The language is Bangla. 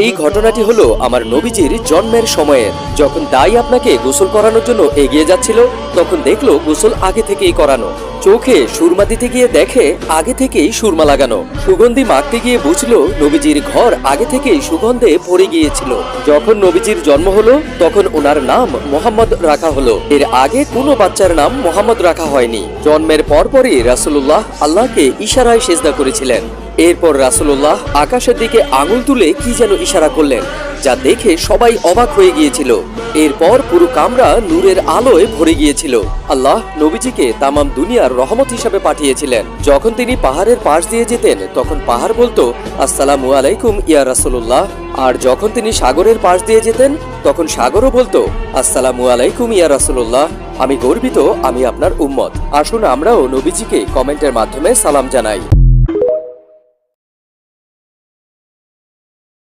এই ঘটনাটি হলো আমার নবীজির জন্মের সময়ের। যখন দাই আপনাকে গোসল করানোর জন্য এগিয়ে যাচ্ছিল, তখন দেখলো গোসল আগে থেকেই করানো। চোখে সুরমা দিতে গিয়ে দেখে আগে থেকেই সুরমা লাগানো। সুগন্ধি মাখতে গিয়ে বুঝলো নবীজির ঘর আগে থেকেই সুগন্ধে ভরে গিয়েছিল। যখন নবীজির জন্ম হলো, তখন ওনার নাম মোহাম্মদ রাখা হলো। এর আগে কোনো বাচ্চার নাম মোহাম্মদ রাখা হয়নি। জন্মের পরপরই রাসূলুল্লাহ আল্লাহকে ইশারায় সেজদা করেছিলেন। এরপর রাসূলুল্লাহ আকাশের দিকে আঙুল তুলে কি যেন ইশারা করলেন, যা দেখে সবাই অবাক হয়ে গিয়েছিল। এরপর পুরো কামরা নূরের আলোয় ভরে গিয়েছিল। আল্লাহ নবীজিকে তামাম দুনিয়ার রহমত হিসাবে পাঠিয়েছিলেন। যখন তিনি পাহাড়ের পাশ দিয়ে যেতেন, তখন পাহাড় বলতো, আসসালামু আলাইকুম ইয়া রাসূলুল্লাহ। আর যখন তিনি সাগরের পাশ দিয়ে যেতেন, তখন সাগরও বলতো, আসসালামু আলাইকুম ইয়া রাসূলুল্লাহ। আমি গর্বিত, আমি আপনার উম্মত। আসুন আমরাও নবীজিকে কমেন্টের মাধ্যমে সালাম জানাই।